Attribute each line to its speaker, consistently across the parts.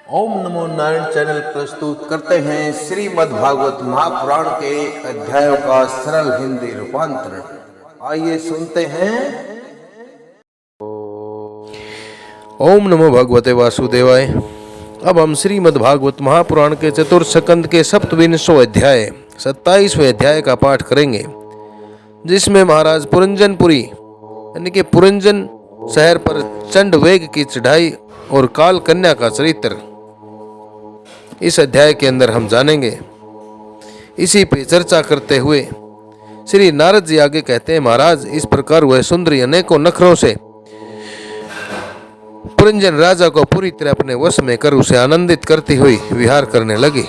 Speaker 1: ओम नमो Narayan channel प्रस्तुत करते हैं श्रीमद् भागवत महापुराण के अध्यायों का सरल हिंदी रूपांतरण। आइए सुनते हैं।
Speaker 2: ओम नमो भगवते वासुदेवाय। अब हम श्रीमद् भागवत महापुराण के चतुर्थ स्कंद के सप्तविंशो अध्याय 27वें अध्याय का पाठ करेंगे, जिसमें महाराज पुरंजनपुरी यानी कि पुरंजन शहर पर चंडवेग की चढ़ाई और काल कन्या का चरित्र इस अध्याय के अंदर हम जानेंगे। इसी पे चर्चा करते हुए श्री नारद जी आगे कहते हैं, महाराज इस प्रकार वह सुंदरी अनेकों नखरों से पुरंजन राजा को पूरी तरह अपने वश में कर उसे आनंदित करती हुई विहार करने लगी।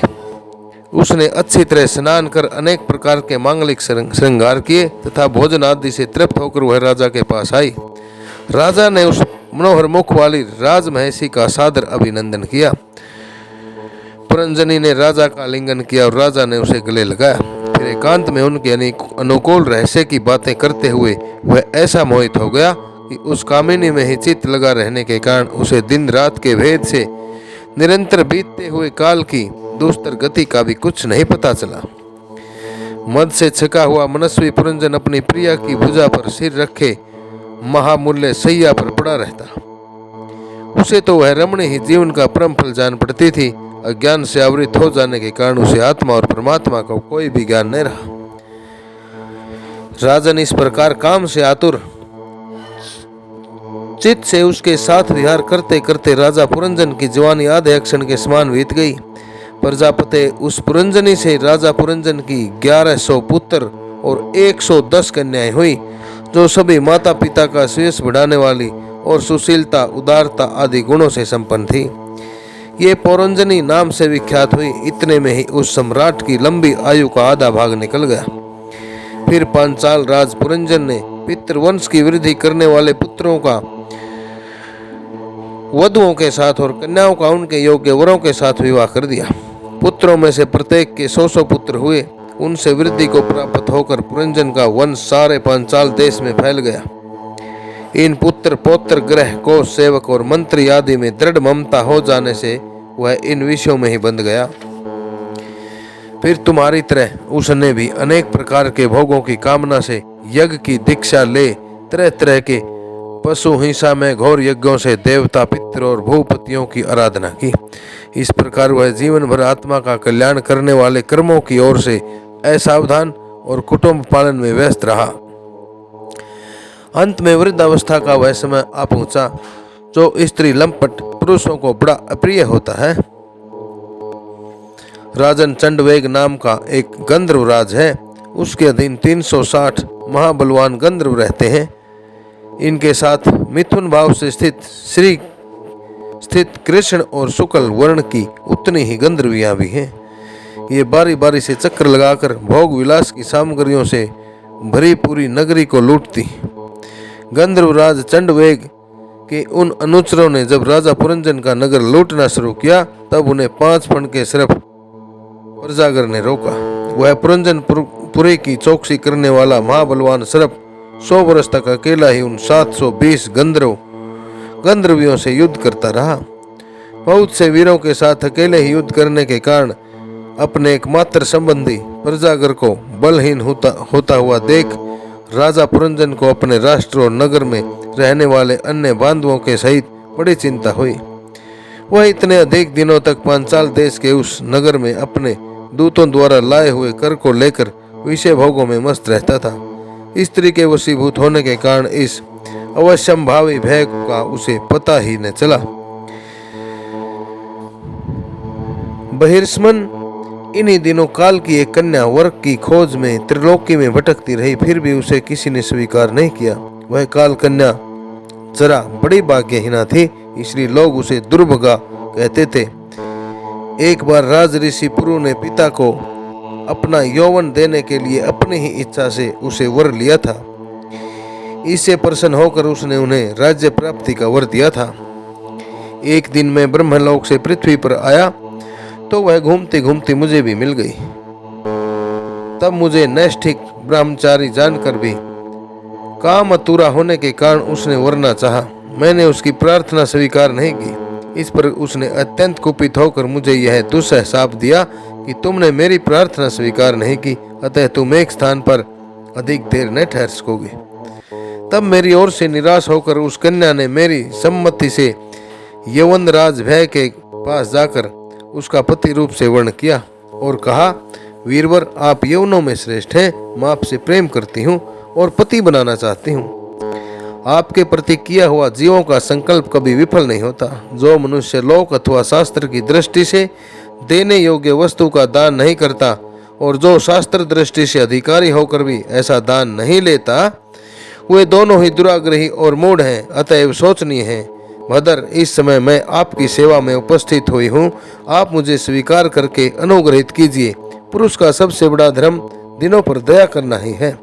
Speaker 2: उसने अच्छी तरह स्नान कर अनेक प्रकार के मांगलिक श्रृंगार किए तथा भोजन आदि से तृप्त होकर वह राजा के पास आई। राजा ने उस मनोहर मुख वाली राजमहेशी का सादर अभिनंदन किया। पुरंजनी ने राजा का आलिंगन किया और राजा ने उसे गले लगाया। फिर एकांत में उनके अनुकूल रहस्य की बातें करते हुए वह ऐसा मोहित हो गया कि उस कामिनी में ही चित्त लगा रहने के कारण उसे दिन रात के भेद से निरंतर बीतते हुए काल की दुस्तर गति का भी कुछ नहीं पता चला। मद से छका हुआ मनस्वी पुरंजन अपनी प्रिया की भुजा पर सिर रखे महामूल्य सैया पर पड़ा रहता। उसे तो वह रमणी ही जीवन का परम फल जान पड़ती थी। अज्ञान से आवृत हो जाने के कारण उसे आत्मा और परमात्मा का कोई भी ज्ञान नहीं रहा। राजन इस प्रकार काम से आतुर चित्त से उसके साथ विहार करते करते राजा पुरंजन की जवानी आधे क्षण के समान बीत गई। प्रजापति उस पुरंजनी से राजा पुरंजन की 1100 पुत्र और 110 कन्याएं हुई, जो सभी माता पिता का श्रेयस बढ़ाने वाली और सुशीलता उदारता आदि गुणों से संपन्न थी। ये पुरंजनी नाम से विख्यात हुई। इतने में ही उस सम्राट की लंबी आयु का आधा भाग निकल गया। फिर पांचाल राज पुरंजन ने पितृवंश की वृद्धि करने वाले पुत्रों का वधुओं के साथ और कन्याओं का उनके योग्य वरों के साथ विवाह कर दिया। पुत्रों में से प्रत्येक के 100 पुत्र हुए। उनसे वृद्धि को प्राप्त होकर पुरंजन का वंश सारे पांचाल देश में फैल गया। इन पुत्र पौत्र ग्रह को सेवक और मंत्री आदि में दृढ़ ममता हो जाने से वह इन विषयों में ही बंध गया। फिर तुम्हारी तरह उसने भी अनेक प्रकार के भोगों की कामना से यज्ञ की दीक्षा ले तरह तरह के पशु हिंसा में घोर यज्ञों से देवता पितर और भूपतियों की आराधना की। इस प्रकार वह जीवन भर आत्मा का कल्याण करने वाले कर्मों की ओर से असावधान और कुटुंब पालन में व्यस्त रहा। अंत में वृद्धावस्था का वह समय आ पहुंचा जो स्त्री लंपट पुरुषों को बड़ा अप्रिय होता है। राजन चंडवेग नाम का एक गंधर्व राज है। उसके अधीन 360 महाबलवान गंधर्व रहते हैं। इनके साथ मिथुन भाव से स्थित कृष्ण और शुक्ल वर्ण की उतनी ही गंधर्वियां भी हैं। ये बारी बारी से चक्कर लगाकर भोग विलास की सामग्रियों से भरी पूरी नगरी को लूटती। गंधर्वराज चंडवेग के उन अनुचरों ने जब राजा पुरंजन का नगर लूटना शुरू किया, तब उन्हें 5 फण के सिर्फ प्रजागर ने रोका। वह पुरंजनपुरी की चौकसी करने वाला महाबलवान सिर्फ 100 वर्ष तक अकेला ही उन 720 गंधर्वियों से युद्ध करता रहा। बहुत से वीरों के साथ अकेले ही युद्ध करने के कारण अपने एकमात्र संबंधी प्रजागर को बलहीन होता हुआ देख राजा पुरंजन को अपने राष्ट्र और नगर में रहने वाले अन्य बांधवों के सहित बड़ी चिंता हुई। वह इतने अधिक दिनों तक पांचाल देश के उस नगर में अपने दूतों द्वारा लाए हुए कर को लेकर विषय भोगों में मस्त रहता था। स्त्री के वशीभूत होने के कारण इस अवश्यंभावी भय का उसे पता ही न चला। बहिर्ष्मन इन्हीं दिनों काल की एक कन्या वर्ग की खोज में त्रिलोकी में भटकती रही, फिर भी उसे किसी ने स्वीकार नहीं किया। वह काल कन्या जरा बड़ी भाग्यहीना थी, इसलिए लोग उसे दुर्भगा कहते थे। एक बार राज ऋषि पुरु ने पिता को अपना यौवन देने के लिए अपनी ही इच्छा से उसे वर लिया था। इससे प्रसन्न होकर उसने उन्हें राज्य प्राप्ति का वर दिया था। एक दिन मैं ब्रह्मलोक से पृथ्वी पर आया तो वह घूमती घूमती मुझे भी मिल गई। तब मुझे नैष्ठिक ब्रह्मचारी जानकर भी काम अतुरा होने के कारण उसने वरना चाहा। मैंने उसकी प्रार्थना स्वीकार नहीं की। इस पर उसने अत्यंत कुपित होकर मुझे यह दुस्सह शाप दिया कि तुमने मेरी प्रार्थना स्वीकार नहीं की, अतः तुम एक स्थान पर अधिक देर न ठहर सकोगे। तब मेरी ओर से निराश होकर उस कन्या ने मेरी सम्मति से यवनराज भय के पास जाकर उसका पति रूप से वर्ण किया और कहा, वीरवर, आप यवनों में श्रेष्ठ हैं, मैं आपसे प्रेम करती हूँ और पति बनाना चाहती हूँ। आपके प्रति किया हुआ जीवों का संकल्प कभी विफल नहीं होता। जो मनुष्य लोक अथवा शास्त्र की दृष्टि से देने योग्य वस्तु का दान नहीं करता और जो शास्त्र दृष्टि से अधिकारी होकर भी ऐसा दान नहीं लेता, वे दोनों ही दुराग्रही और मूढ़ हैं, अतएव शोचनीय हैं। मदर, इस समय मैं आपकी सेवा में उपस्थित हुई हूँ, आप मुझे स्वीकार करके अनुग्रहित कीजिए। पुरुष का सबसे बड़ा धर्म दिनों पर दया करना ही है।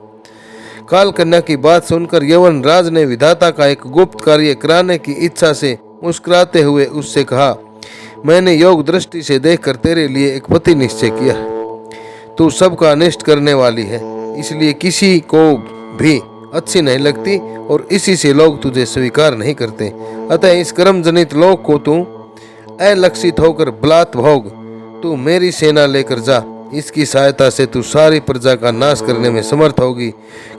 Speaker 2: काल कन्या की बात सुनकर यवन राज ने विधाता का एक गुप्त कार्य कराने की इच्छा से मुस्कुराते हुए उससे कहा, मैंने योग दृष्टि से देखकर तेरे लिए एक पति निश्चय किया है। तू सबका अनिष्ट करने वाली है, इसलिए किसी को भी अच्छी नहीं लगती और इसी से लोग तुझे स्वीकार नहीं करते। अतः इस कर्म जनित लोक को तू अलक्षित होकर बलात् भोग। तू मेरी सेना लेकर जा, इसकी सहायता से तू सारी प्रजा का नाश करने में समर्थ होगी,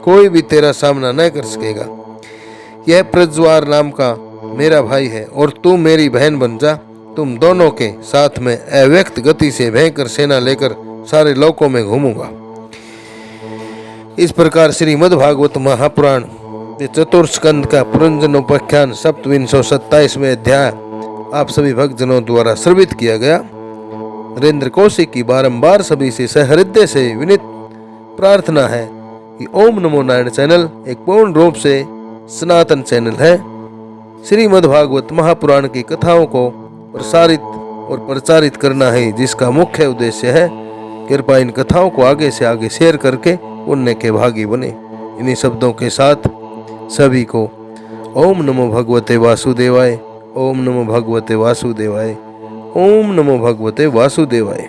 Speaker 2: कोई भी तेरा सामना न कर सकेगा। यह प्रज्वार नाम का मेरा भाई है और तू मेरी बहन बन जा। तुम दोनों के साथ में अव्यक्त गति से भयंकर सेना लेकर सारे लोकों में घूमूंगा। इस प्रकार श्रीमद् भागवत महापुराण के चतुर्थ स्कंद का पुरंजनोपाख्यान 2727वें अध्याय आप सभी भक्तजनों द्वारा श्रवित किया गया। नरेंद्र कौशिक की बारंबार सभी से सहृदय से विनीत प्रार्थना है कि ओम नमो नारायण चैनल एक पूर्ण रूप से सनातन चैनल है। श्रीमद् भागवत महापुराण की कथाओं को प्रसारित और प्रचारित करना है जिसका मुख्य उद्देश्य है। कृपया इन कथाओं को आगे से आगे शेयर करके पुण्य के भागी बने। इन्हीं शब्दों के साथ सभी को ओम नमो भगवते वासुदेवाय, ओम नमो भगवते वासुदेवाय, ओम नमो भगवते वासुदेवाय।